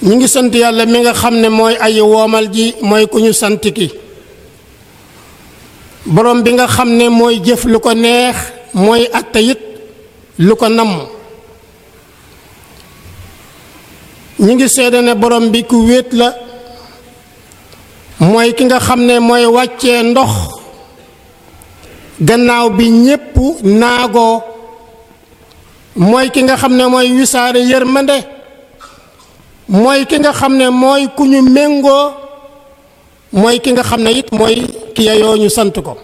ñi ngi sant yàlla mi nga xam ne mooy ay woomal ji mooy ku ñu sant ki borom bi nga xam ne mooy jëf lu ko neex mooy atte it lu ko namm ñi ngi seede ne borom bi ku wéet la mooy ki nga xam ne mooy wàccee ndox gannaaw bi ñépp naagoo mooy ki nga xam ne mooy wisaare yërmande mooy ki nga xam ne mooy ku ñu méngoo mooy ki nga xam ne it mooy ki yeyoo ñu sant ko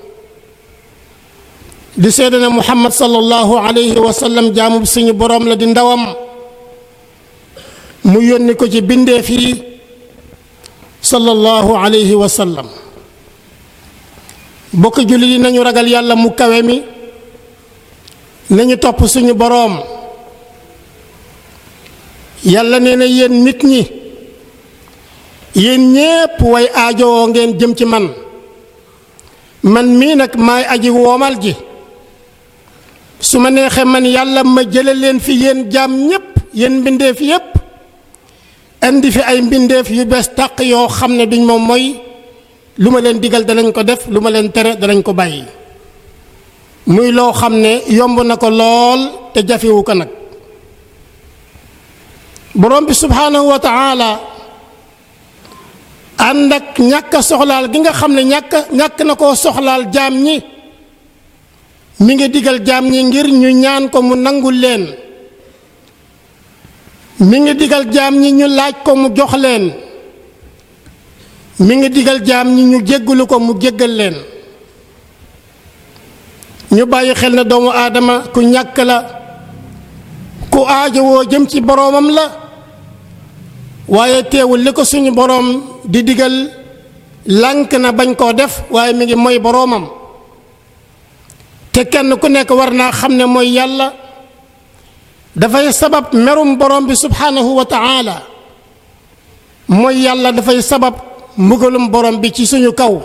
di seede ne muhammad sallallahu alayhi wa sallam jaamu suñu boroom la di ndawam mu yónni ko ci bindeef yi sallallahu alayhi wa sallam bokk jullit yi nañu ragal yàlla mu kawe mi nañu topp suñu boroom yàlla nee na yéen nit ñi yéen ñépp way aajowoo ngeen jëm ci man mii nag maay aji woomal ji su ma neexee man yàlla ma jële leen fi yéen jaam ñépp yéen mbindeef yépp indi fi ay mbindeef yu bees tàq yoo xam ne duñ moom mooy lu ma leen digal danañ ko def lu ma leen tere danañ ko bàyyi muy loo xam ne yomb na ko lool te jafewu ko nag borom bi subhaanahu wa taala ànd ak ñàkk a soxlaal gi nga xam ne ñàkk na koo soxlaal jaam ñi mi ngi digal jaam ñi ngir ñu ñaan ko mu nangul leen mi ngi digal jaam ñi ñu laaj ko mu jox leen mi ngi digal jaam ñi ñu jéggalu ko mu jéggal leen ñu bàyyi xel ne doomu aadama ku ñàkk la ku aajowoo jëm ci boroomam la waaye teewul li ko suñu boroom di digal lànk na bañ koo def waaye mi ngi mooy boroomam te kenn ku nekk war naa xam ne mooy yàlla dafay sabab merum borom bi subhaanahu wa taala mooy yàlla dafay sabab mbugalum borom bi ci suñu kaw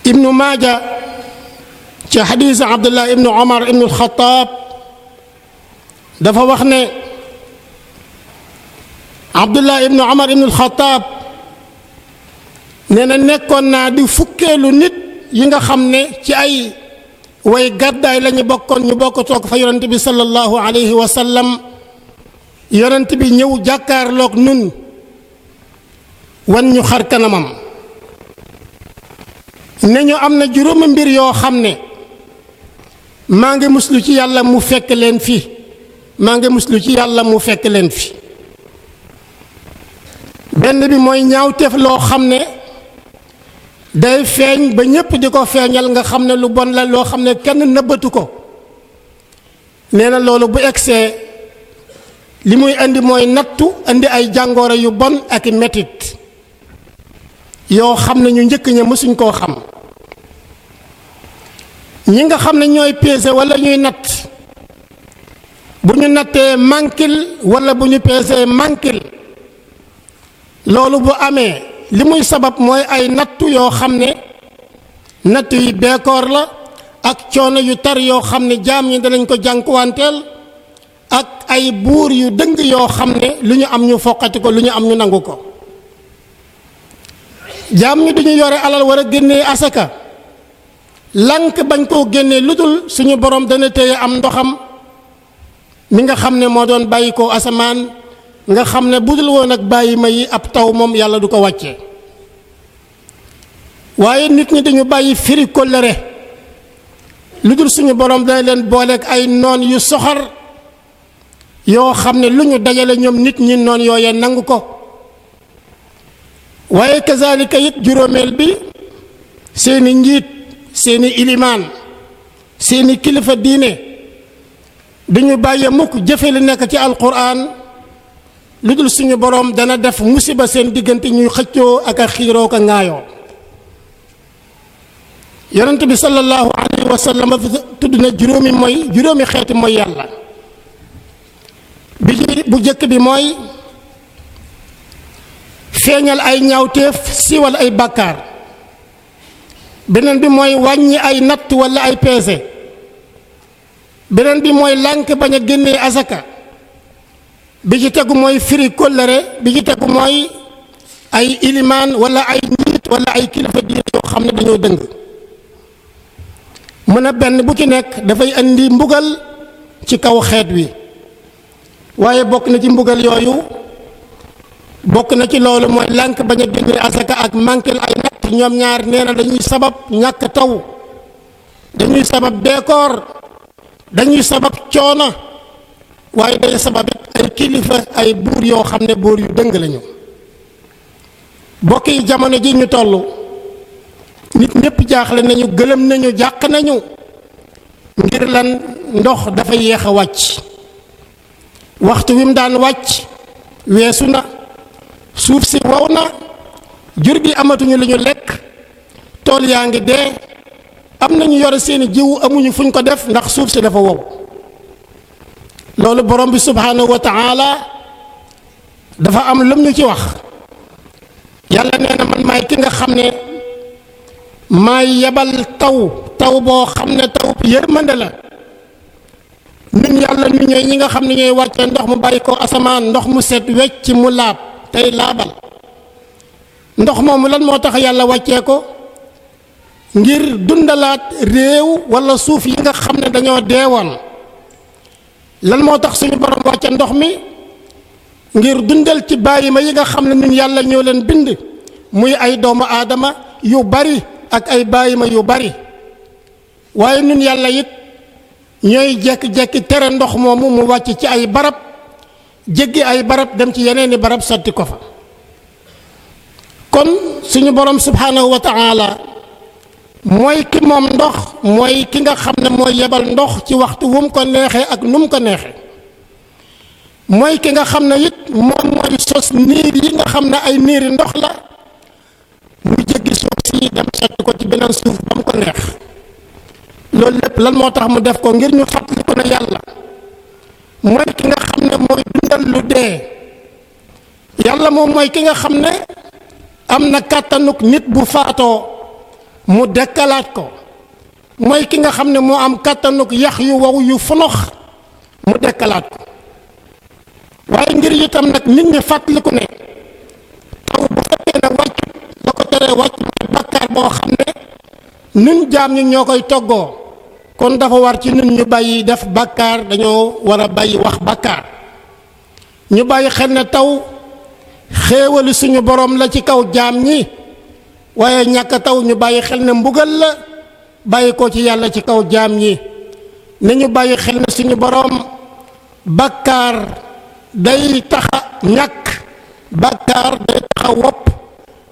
ibnu maaja ci xadiis abdullah ibnu omar ibnu alxataab dafa wax ne abdullah ibnu omar ibnu alxataab nee na nekkoon naa di fukkeelu nit yi nga xam ne ci ay way gàddaay lañu bokkoon ñu bokk toog fa yonent bi sallallahu alayhi wa sallam yonent bi ñëw jàkkaarloog nun wan ñu xar kanamam ne ñu am na juróomi mbir yoo xam ne maa ngi muslu ci yàlla mu fekk leen fi maa ngi muslu ci yàlla mu fekk leen fi benn bi mooy ñaawteef loo xam ne day feeñ ba ñépp di ko feeñal nga xam ne lu bon la loo xam ne kenn nëbbatu ko nee na loolu bu egsee li muy indi mooy nattu indi ay jàngooro yu bon ak i metit yoo xam ne ñu njëkk ña mësuñ koo xam ñi nga xam ne ñooy peese walla ñuy natt bu ñu nattee mankil walla bu ñu peesee mankil loolu bu amee li muy sabab mooy ay nattu yoo xam ne nattu yi beekoor la ak coono yu tar yoo xam ne jaam ñi danañ ko jànkuwanteel ak ay buur yu dëng yoo xam ne lu ñu am ñu foqati ko lu ñu am ñu nangu ko jaam ñi duñu yore alal war a génnee asaka lank bañ koo génnee lu dul suñu borom dana téye am ndoxam mi nga xam ne moo doon bàyyi ko asamaan nga xam ne budul woon ak bàyyi ma yi ab taw moom yàlla du ko wàccee waaye nit ñi dañu bàyyi firi kóllëre lu dul suñu borom dana leen booleeg ay noon yu soxor yoo xam ne lu ñu dajale ñoom nit ñi noon yooyee nangu ko waaye kazalika it juróomeel bi seeni njiit seeni ilimaan seeni kilifa diine duñu bàyyi mukk jëfe li nekk ci alquran lu dul suñu boroom dana def musiba seen diggante ñuy xëccoo ak a xiiroo ko ŋaayoo yonent bi sallallahu alayhi wa sallam tudd na juróomi xeeti mooy yàlla bu jëkk bi mooy feeñal ay ñaawteef siiwal ay bàkkaar beneen bi mooy wàññi ay natt walla ay peese beneen bi mooy lànk bañ a génnee asaka bi ci tegu mooy firi kóllëre bi ci tegu mooy ay ilimaan wala ay njiit wala ay kilifa diine yoo xam ne dañoo dëng mu ne benn bu ci nekk dafay andi mbugal ci kaw xeet wi waaye bokk na ci mbugal yooyu bokk na ci loolu mooy lànk bañ a génne asaka ak manquel ay natt ñoom ñaar nee na dañuy sabab ñàkk taw dañuy sabab beekoor dañuy sabab coono waaye day sabab it ay kilifa ay buur yoo xam ne buur yu dëng lañu bokk yi jamono ji ñu toll nit ñépp jaaxle nañu gëlëm nañu jàq nañu ngir lan ndox dafa yéex a wàcc waxtu wi mu daan wàcc weesu na suuf si wow na jur gi amatuñu lu ñu lekk tool yaa ngi dee am nañu yore seeni jiwu amuñu fuñ ko def ndax suuf si dafa wow loolu borom bi subhanahu wa taala dafa am lum ñu ci wax yàlla nee na man maay ki nga xam ne maay yebal taw boo xam ne taw bi yërmande la ñun yàlla ñu ñooy ñi nga xam ne ñooy wàccee ndox mu bàyyi ko asamaan ndox mu set wecc mu laab tey laabal ndox moomu lan moo tax yàlla wàccee ko ngir dundalaat réew wala suuf yi nga xam ne dañoo deewoon lan moo tax suñu borom wàcce ndox mi ngir dundal ci bàyyi ma yi nga xam ne ñun yàlla ñoo leen bind muy ay doomu aadama yu bari ak ay bàyyi ma yu bari waaye ñun yàlla it ñooy jekki-jekki tere ndox moomu mu wàcc ci ay barab jéggi ay barab dem ci yeneeni barab sotti ko fa kon suñu borom subhanahu wa taala mooy ki moom ndox mooy ki nga xam ne mooy yebal ndox ci waxtu wu mu ko neexee ak nu mu ko neexee mooy ki nga xam ne it moom mooy sos niir yi nga xam ne ay niiri ndox la muy jéggi suuf si dem sotti ko ci beneen suuf ba mu ko neex loolu lépp lan moo tax mu def ko ngir ñu fàttali ko ne yàlla mooy ki nga xam ne mooy dundal lu dee yàlla moom mooy ki nga xam ne am na kàttanuk nit bu faatoo mu dekkalaat ko mooy ki nga xam ne moo am kàttanuk yax yu wow yu funox mu dekkalaat ko waaye ngir itam nag nit ñi fàttaliku ne taw bu fekkee ne wàccu la ko teree wàcc mooy bàkkaar boo xam ne nun jaam ñi ñoo koy toggoo kon dafa war ci nun ñu bàyyi def bàkkaar dañoo war a bàyyi wax bàkkaar ñu bàyyi xel ne taw xéewalu suñu borom la ci kaw jaam ñi waaye ñàkk taw ñu bàyyi xel ne mbugal la bàyyi ko ci yàlla ci kaw jaam ñi nañu bàyyi xel ne suñu borom bàkkaar day taxa ñàkk bàkkaar day taxa wopp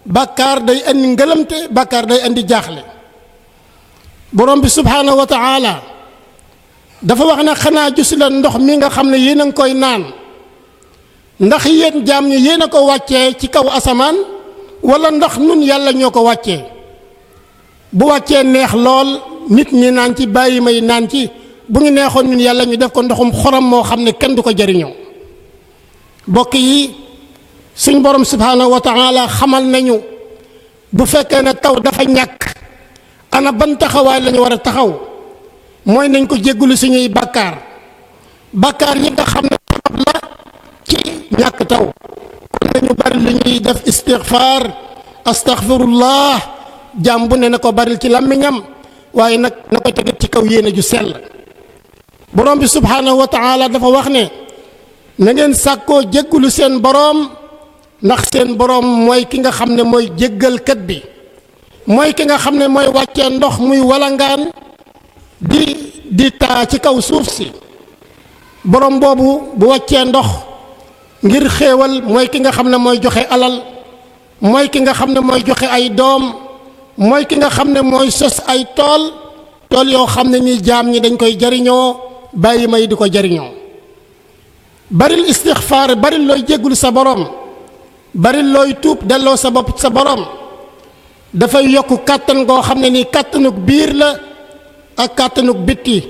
bàkkaar day andi ngëlamte bàkkaar day andi jaaxle borom bi subhanahu wa taala dafa wax ne xanaa gisu leen ndox mi nga xam ne yéen a ngi koy naan ndax yéen jaam ñi yéen a ko wàccee ci kaw asamaan wala ndax nun yàlla ñoo ko wàccee bu wàccee neex lool nit ñi naan ci bàyyi may naan ci bu ñu neexoon ñun yàlla ñu def ko ndoxum xorom moo xam ne kenn du ko jariñoo bokk yi suñ borom subhanahu wa taala xamal nañu bu fekkee ne taw dafa ñàkk ana ban taxawaay lañu war a taxaw mooy nañ ko jéggulu suñuy bàkkaar yi nga xam ne sabab la ci ñàkk taw kon nañu bari lu ñuy def istighfar astaghfirullah jaam bu ne na ko baril ci làmmiñam waaye nag na ko teget ci kaw yéene ju sell borom bi subhanahu wa taala dafa wax ne na ngeen sàkkoo jéggulu seen boroom ndax seen boroom mooy ki nga xam ne mooy jéggalkat bi mooy ki nga xam ne mooy wàccee ndox muy walangaan di taa ci kaw suuf si boroom boobu bu wàccee ndox ngir xéewal mooy ki nga xam ne mooy joxe alal mooy ki nga xam ne mooy joxe ay doom mooy ki nga xam ne mooy sos ay tool yoo xam ne nii jaam ñi dañ koy jariñoo bàyyi may di ko jariñoo baril istixfaar baril looy jéggul sa boroom baril looy tuub delloo sa bopp sa boroom dafay yokk kàttan goo xam ne nii kàttanuk biir la ak kàttanuk bitti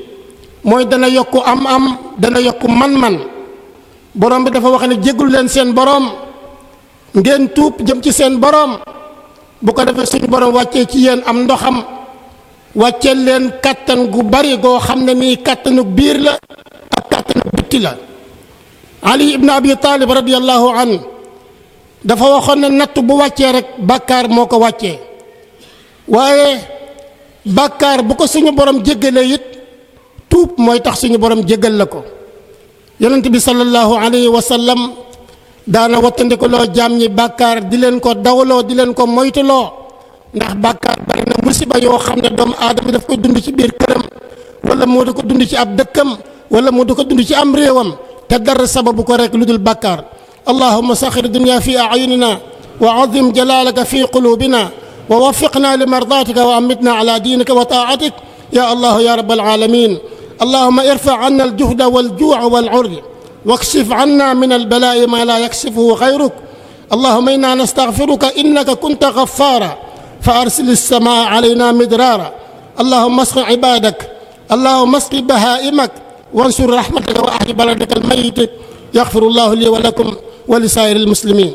mooy dana yokk am dana yokk man-man borom bi dafa wax ne jéggul leen seen boroom ngeen tuub jëm ci seen boroom bu ko defee suñu boroom wàccee ci yéen am ndoxam wàcceel leen kàttan gu bari goo xam ne nii kàttanu biir la ak kàttanu bitti la. Ali ibn Abi Talib radiyallahu an dafa waxoon ne natt bu wàccee rek bàkkaar moo ko wàccee, waaye bàkkaar bu ko suñu borom jéggalee it tuub mooy tax suñu borom jéggal la ko. yonent bi sallallahu alayhi wa sallam daana wattandikuloo jaam ñi bàkkaar di leen ko dawloo di leen ko moytuloo, ndax bàkkaar bari na musiba yoo xam ne doomu aadama daf koy dund ci biir këram, wala moo di ko dund ci ab dëkkam, wala moo di ko dund ci am réewam, te dara sababu ko rek lu dul bàkkaar. allahumma saxir dunya fi ayunina wa azim jalalaka fi qulubina wa waffiqna li mardatika wa amitna ala diinika wa taatik ya allah ya rabbal alamin. اللهم ارفع عنا الجهد والجوع والعري واكشف عنا من البلاء ما لا يكشفه غيرك. اللهم إنا نستغفرك إنك كنت غفارا فأرسل السماء علينا مدرارا. اللهم اسق عبادك، اللهم اسق بهائمك، وانشر رحمتك وأحي بلدك الميت. يغفر الله لي ولكم ولسائر المسلمين.